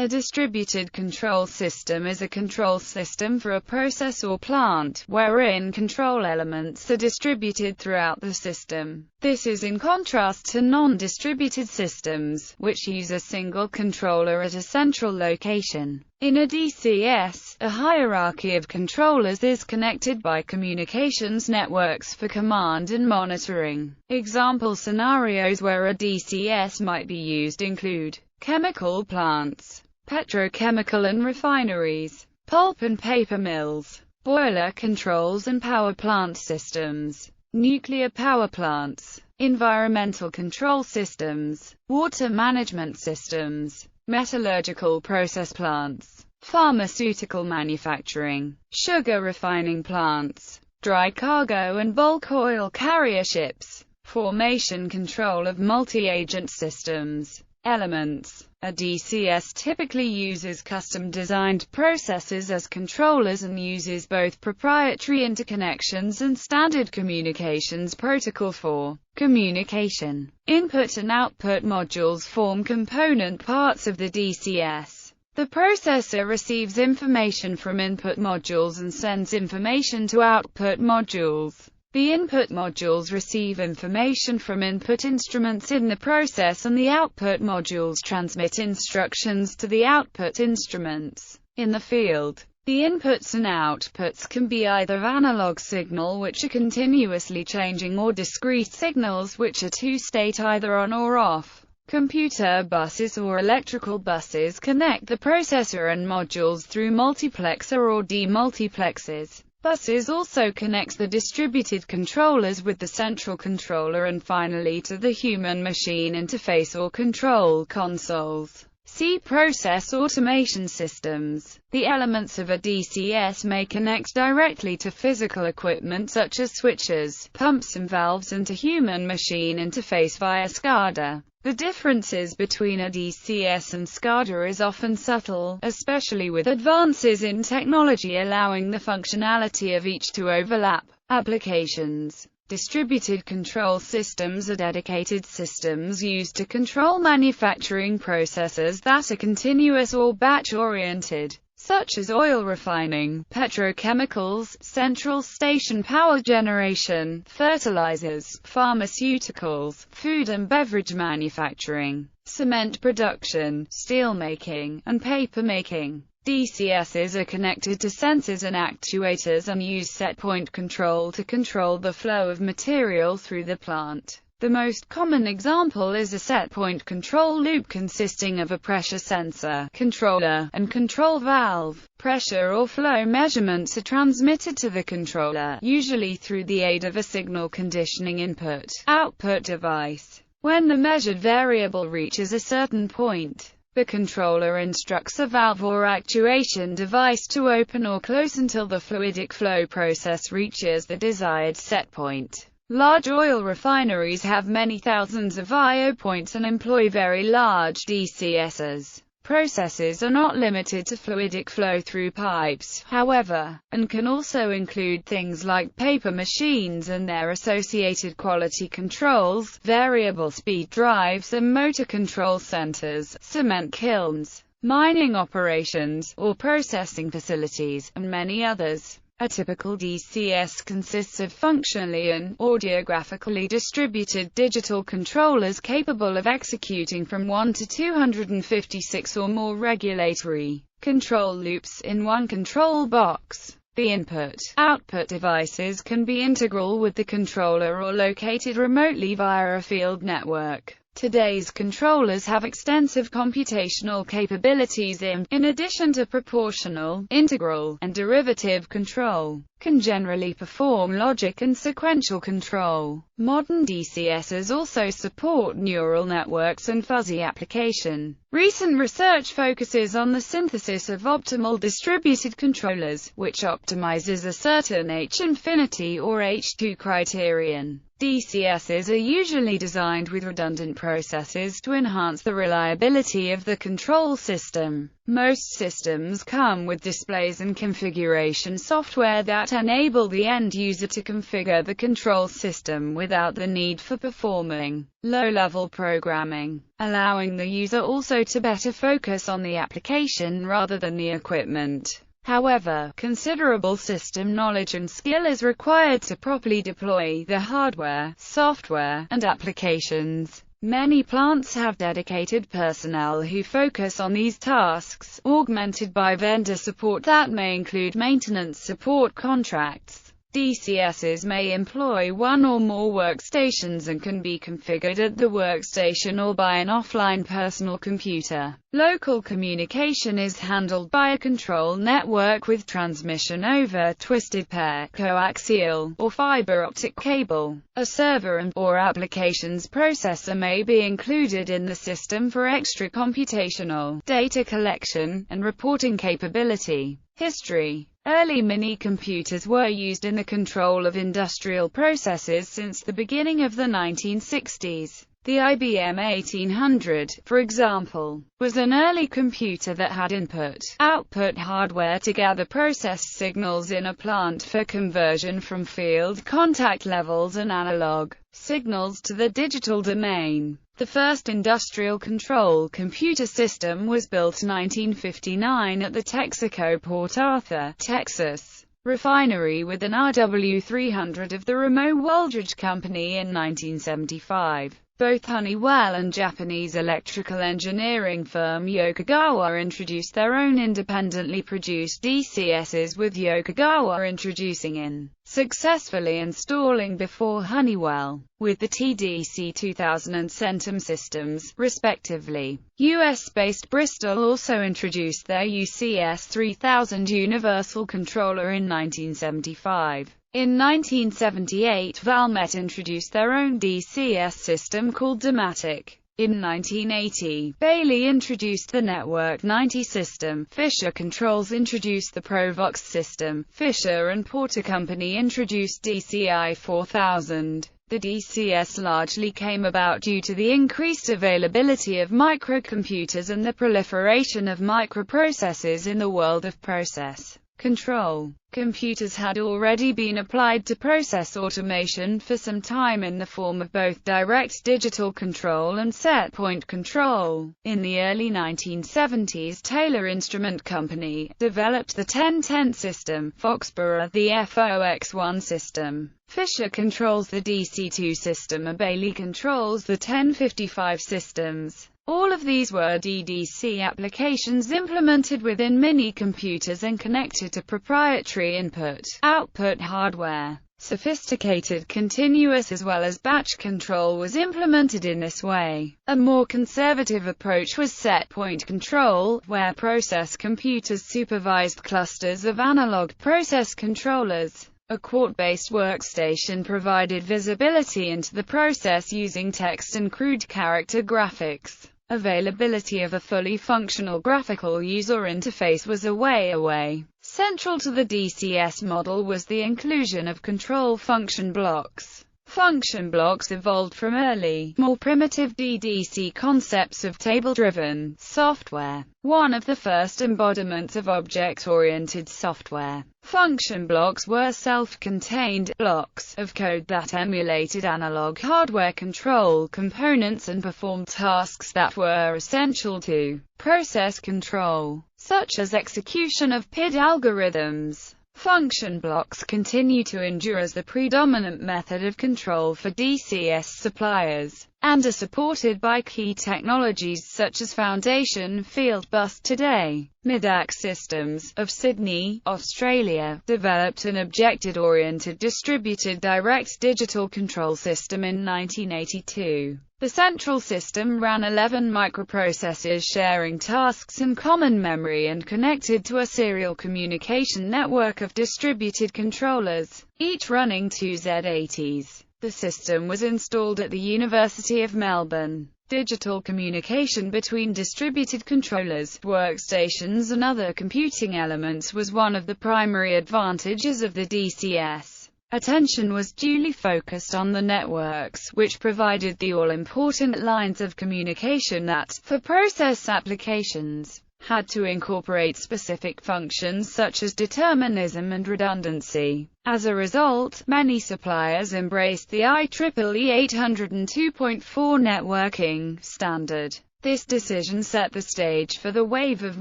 A distributed control system is a control system for a process or plant, wherein control elements are distributed throughout the system. This is in contrast to non-distributed systems, which use a single controller at a central location. In a DCS, a hierarchy of controllers is connected by communications networks for command and monitoring. Example scenarios where a DCS might be used include chemical plants, petrochemical and refineries, pulp and paper mills, boiler controls and power plant systems, nuclear power plants, environmental control systems, water management systems, metallurgical process plants, pharmaceutical manufacturing, sugar refining plants, dry cargo and bulk oil carrier ships, formation control of multi-agent systems. Elements. A DCS typically uses custom-designed processes as controllers and uses both proprietary interconnections and standard communications protocol for communication. Input and output modules form component parts of the DCS. The processor receives information from input modules and sends information to output modules. The input modules receive information from input instruments in the process and the output modules transmit instructions to the output instruments. In the field, the inputs and outputs can be either analog signal which are continuously changing or discrete signals which are two-state either on or off. Computer buses or electrical buses connect the processor and modules through multiplexer or demultiplexers. Buses also connect the distributed controllers with the central controller and finally to the human-machine interface or control consoles. See process automation systems. The elements of a DCS may connect directly to physical equipment such as switches, pumps and valves and to human-machine interface via SCADA. The differences between a DCS and SCADA is often subtle, especially with advances in technology allowing the functionality of each to overlap. Applications. Distributed control systems are dedicated systems used to control manufacturing processes that are continuous or batch-oriented, such as oil refining, petrochemicals, central station power generation, fertilizers, pharmaceuticals, food and beverage manufacturing, cement production, steel making, and paper making. DCSs are connected to sensors and actuators and use setpoint control to control the flow of material through the plant. The most common example is a setpoint control loop consisting of a pressure sensor, controller, and control valve. Pressure or flow measurements are transmitted to the controller, usually through the aid of a signal conditioning input-output device. When the measured variable reaches a certain point, the controller instructs a valve or actuation device to open or close until the fluidic flow process reaches the desired set point. Large oil refineries have many thousands of I/O points and employ very large DCSs. Processes are not limited to fluidic flow through pipes, however, and can also include things like paper machines and their associated quality controls, variable speed drives and motor control centers, cement kilns, mining operations, or processing facilities, and many others. A typical DCS consists of functionally and audiographically distributed digital controllers capable of executing from 1 to 256 or more regulatory control loops in one control box. The input-output devices can be integral with the controller or located remotely via a field network. Today's controllers have extensive computational capabilities in addition to proportional, integral, and derivative control, can generally perform logic and sequential control. Modern DCSs also support neural networks and fuzzy application. Recent research focuses on the synthesis of optimal distributed controllers, which optimizes a certain H-infinity or H2 criterion. DCSs are usually designed with redundant processes to enhance the reliability of the control system. Most systems come with displays and configuration software that enable the end user to configure the control system without the need for performing low-level programming, allowing the user also to better focus on the application rather than the equipment. However, considerable system knowledge and skill is required to properly deploy the hardware, software, and applications. Many plants have dedicated personnel who focus on these tasks, augmented by vendor support that may include maintenance support contracts. DCSs may employ one or more workstations and can be configured at the workstation or by an offline personal computer. Local communication is handled by a control network with transmission over twisted pair, coaxial, or fiber optic cable. A server and/or applications processor may be included in the system for extra computational, data collection, and reporting capability. History. Early mini-computers were used in the control of industrial processes since the beginning of the 1960s. The IBM 1800, for example, was an early computer that had input-output hardware to gather process signals in a plant for conversion from field contact levels and analog signals to the digital domain. The first industrial control computer system was built in 1959 at the Texaco Port Arthur, Texas refinery with an RW300 of the Ramo-Wooldridge Company in 1975. Both Honeywell and Japanese electrical engineering firm Yokogawa introduced their own independently produced DCSs, with Yokogawa introducing in successfully installing before Honeywell, with the TDC 2000 and Centum systems, respectively. US-based Bristol also introduced their UCS 3000 Universal Controller in 1975. In 1978, Valmet introduced their own DCS system called Dematic. In 1980, Bailey introduced the Network 90 system. Fisher Controls introduced the Provox system. Fisher and Porter Company introduced DCI 4000. The DCS largely came about due to the increased availability of microcomputers and the proliferation of microprocessors in the world of process control. Computers had already been applied to process automation for some time in the form of both direct digital control and set-point control. In the early 1970s, Taylor Instrument Company developed the 1010 system, Foxborough the FOX1 system. Fisher controls the DC2 system and Bailey controls the 1055 systems. All of these were DDC applications implemented within mini-computers and connected to proprietary input-output hardware. Sophisticated continuous as well as batch control was implemented in this way. A more conservative approach was set-point control, where process computers supervised clusters of analog process controllers. A quart-based workstation provided visibility into the process using text and crude character graphics. Availability of a fully functional graphical user interface was a way away. Central to the DCS model was the inclusion of control function blocks. Function blocks evolved from early, more primitive DDC concepts of table-driven software, one of the first embodiments of object-oriented software. Function blocks were self-contained blocks of code that emulated analog hardware control components and performed tasks that were essential to process control, such as execution of PID algorithms. Function blocks continue to endure as the predominant method of control for DCS suppliers, and are supported by key technologies such as Foundation Field Bus today. Midax Systems, of Sydney, Australia, developed an object-oriented distributed direct digital control system in 1982. The central system ran 11 microprocessors sharing tasks and common memory and connected to a serial communication network of distributed controllers, each running two Z80s. The system was installed at the University of Melbourne. Digital communication between distributed controllers, workstations and other computing elements was one of the primary advantages of the DCS. Attention was duly focused on the networks, which provided the all-important lines of communication that, for process applications, had to incorporate specific functions such as determinism and redundancy. As a result, many suppliers embraced the IEEE 802.4 networking standard. This decision set the stage for the wave of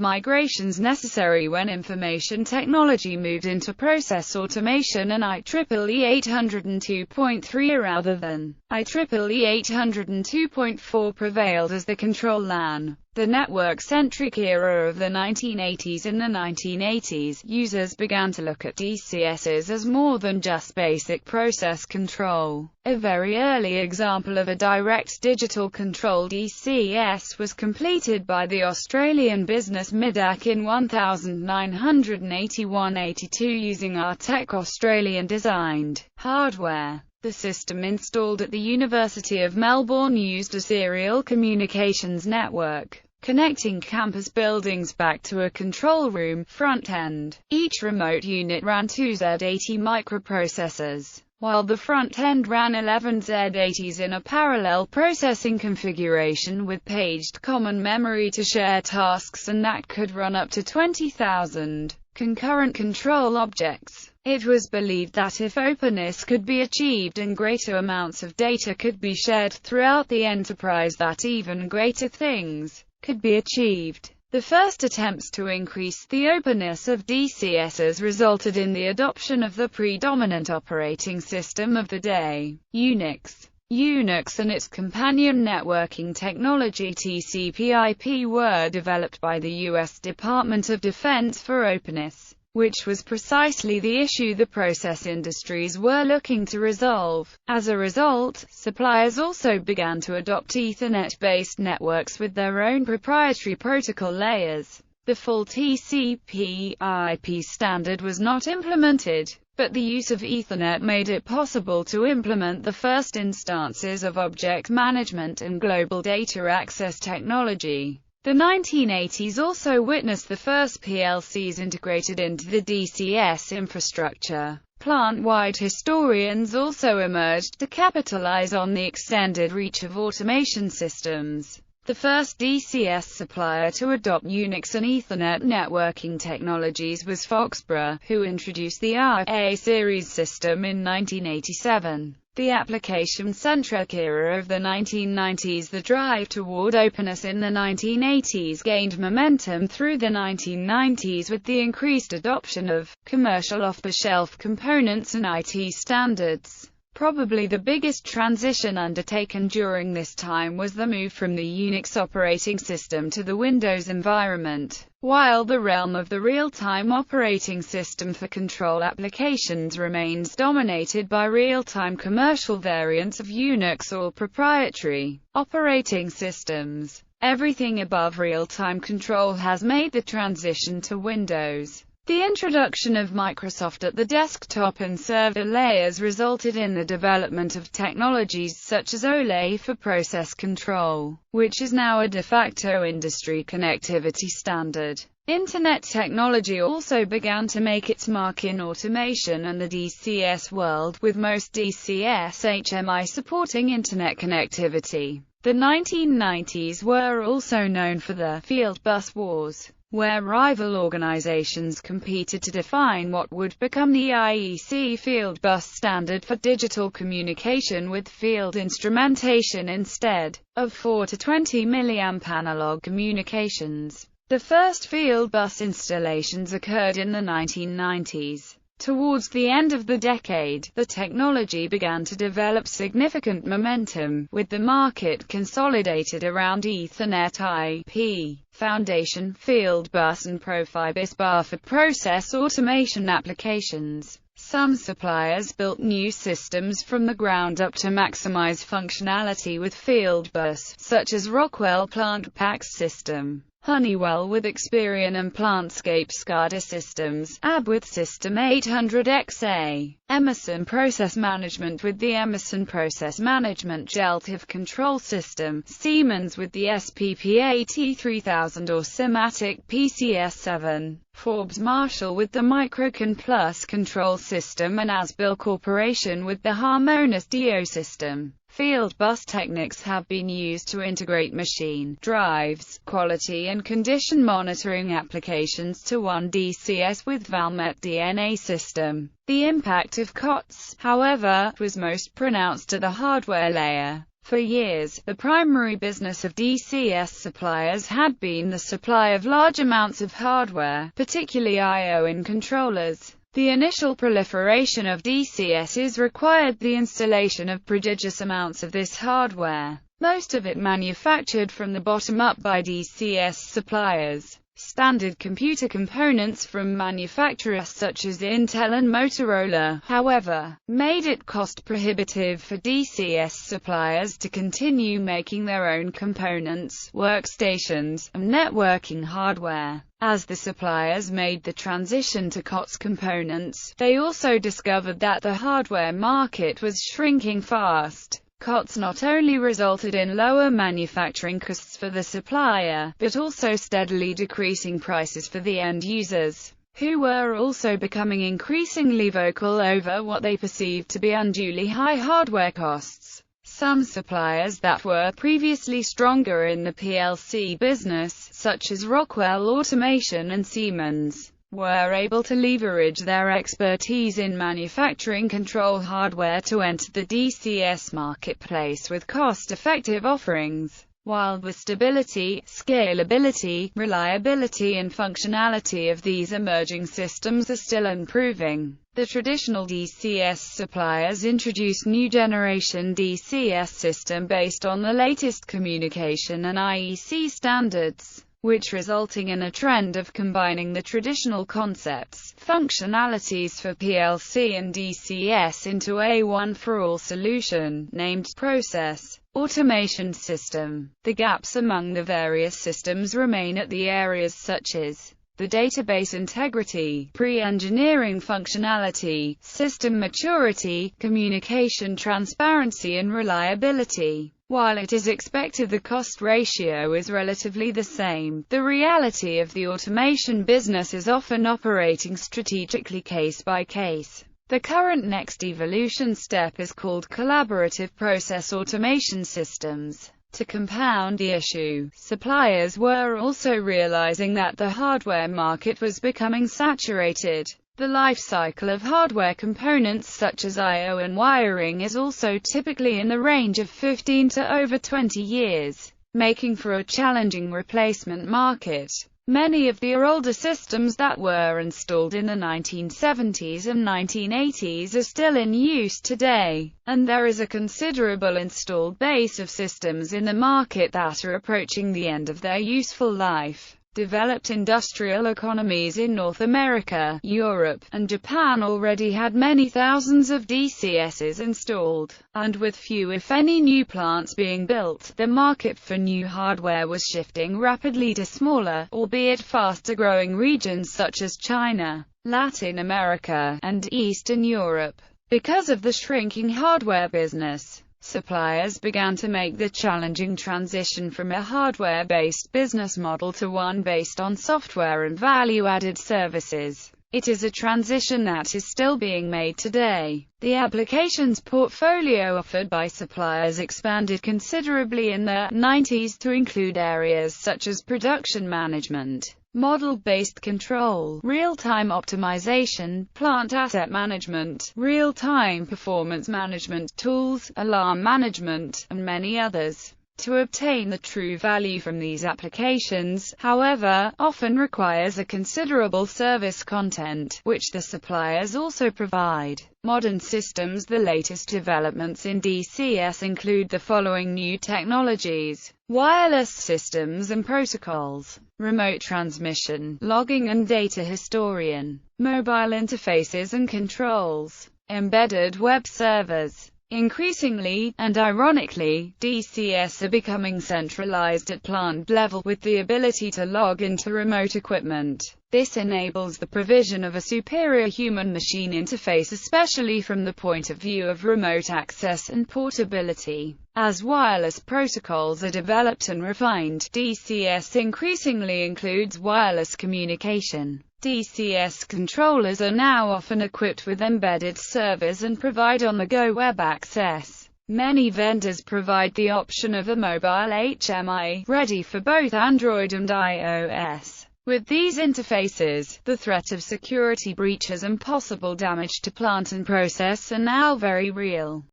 migrations necessary when information technology moved into process automation, and IEEE 802.3 rather than IEEE 802.4 prevailed as the control LAN. The network-centric era of the 1980s. In the 1980s, users began to look at DCSs as more than just basic process control. A very early example of a direct digital control DCS was completed by the Australian business Midak in 1981-82 using Artec Australian-designed hardware. The system installed at the University of Melbourne used a serial communications network, connecting campus buildings back to a control room front end. Each remote unit ran 2 Z80 microprocessors, while the front end ran 11 Z80s in a parallel processing configuration with paged common memory to share tasks, and that could run up to 20,000 concurrent control objects. It was believed that if openness could be achieved and greater amounts of data could be shared throughout the enterprise, that even greater things could be achieved. The first attempts to increase the openness of DCSs resulted in the adoption of the predominant operating system of the day, Unix. Unix and its companion networking technology TCP/IP were developed by the U.S. Department of Defense for openness, which was precisely the issue the process industries were looking to resolve. As a result, suppliers also began to adopt Ethernet-based networks with their own proprietary protocol layers. The full TCP/IP standard was not implemented, but the use of Ethernet made it possible to implement the first instances of object management and global data access technology. The 1980s also witnessed the first PLCs integrated into the DCS infrastructure. Plant-wide historians also emerged to capitalize on the extended reach of automation systems. The first DCS supplier to adopt Unix and Ethernet networking technologies was Foxborough, who introduced the RA series system in 1987. The application-centric era of the 1990s. The drive toward openness in the 1980s gained momentum through the 1990s with the increased adoption of commercial off-the-shelf components and IT standards. Probably the biggest transition undertaken during this time was the move from the Unix operating system to the Windows environment. While the realm of the real-time operating system for control applications remains dominated by real-time commercial variants of Unix or proprietary operating systems, everything above real-time control has made the transition to Windows. The introduction of Microsoft at the desktop and server layers resulted in the development of technologies such as OLE for process control, which is now a de facto industry connectivity standard. Internet technology also began to make its mark in automation and the DCS world, with most DCS HMI supporting Internet connectivity. The 1990s were also known for the field bus wars, where rival organizations competed to define what would become the IEC field bus standard for digital communication with field instrumentation instead of 4 to 20 mA analog communications. The first field bus installations occurred in the 1990s. Towards the end of the decade, the technology began to develop significant momentum, with the market consolidated around Ethernet IP, Foundation, Field Bus and Profibus bar for process automation applications. Some suppliers built new systems from the ground up to maximize functionality with Field Bus, such as Rockwell Plant Pack's system. Honeywell with Experian and Plantscape SCADA systems, AB with System 800XA, Emerson Process Management with the Emerson Process Management Geltive Control System, Siemens with the SPPAT 3000 or Simatic PCS7, Forbes Marshall with the Microcon Plus Control System, and Asbill Corporation with the Harmonious DO system. Field bus techniques have been used to integrate machine, drives, quality and condition monitoring applications to one DCS with Valmet DNA system. The impact of COTS, however, was most pronounced at the hardware layer. For years, the primary business of DCS suppliers had been the supply of large amounts of hardware, particularly I/O and controllers. The initial proliferation of DCSs required the installation of prodigious amounts of this hardware, most of it manufactured from the bottom up by DCS suppliers. Standard computer components from manufacturers such as Intel and Motorola, however, made it cost-prohibitive for DCS suppliers to continue making their own components, workstations, and networking hardware. As the suppliers made the transition to COTS components, they also discovered that the hardware market was shrinking fast. COTS not only resulted in lower manufacturing costs for the supplier, but also steadily decreasing prices for the end users, who were also becoming increasingly vocal over what they perceived to be unduly high hardware costs. Some suppliers that were previously stronger in the PLC business, such as Rockwell Automation and Siemens, were able to leverage their expertise in manufacturing control hardware to enter the DCS marketplace with cost-effective offerings. While the stability, scalability, reliability and functionality of these emerging systems are still improving, the traditional DCS suppliers introduced new generation DCS system based on the latest communication and IEC standards, which resulting in a trend of combining the traditional concepts, functionalities for PLC and DCS into a one-for-all solution, named Process Automation System. The gaps among the various systems remain at the areas such as the database integrity, pre-engineering functionality, system maturity, communication transparency and reliability. While it is expected the cost ratio is relatively the same, the reality of the automation business is often operating strategically case by case. The current next evolution step is called collaborative process automation systems. To compound the issue, suppliers were also realizing that the hardware market was becoming saturated. The life cycle of hardware components such as I/O and wiring is also typically in the range of 15 to over 20 years, making for a challenging replacement market. Many of the older systems that were installed in the 1970s and 1980s are still in use today, and there is a considerable installed base of systems in the market that are approaching the end of their useful life. Developed industrial economies in North America, Europe, and Japan already had many thousands of DCSs installed, and with few if any new plants being built, the market for new hardware was shifting rapidly to smaller, albeit faster-growing regions such as China, Latin America, and Eastern Europe. Because of the shrinking hardware business, suppliers began to make the challenging transition from a hardware-based business model to one based on software and value-added services. It is a transition that is still being made today. The applications portfolio offered by suppliers expanded considerably in the 90s to include areas such as production management, model-based control, real-time optimization, plant asset management, real-time performance management tools, alarm management, and many others. To obtain the true value from these applications, however, often requires a considerable service content, which the suppliers also provide. Modern systems. The latest developments in DCS include the following new technologies: wireless systems and protocols, remote transmission, logging and data historian, mobile interfaces and controls, embedded web servers, Increasingly, and ironically, DCS are becoming centralized at plant level, with the ability to log into remote equipment. This enables the provision of a superior human-machine interface, especially from the point of view of remote access and portability. As wireless protocols are developed and refined, DCS increasingly includes wireless communication. DCS controllers are now often equipped with embedded servers and provide on-the-go web access. Many vendors provide the option of a mobile HMI, ready for both Android and iOS. With these interfaces, the threat of security breaches and possible damage to plant and process are now very real.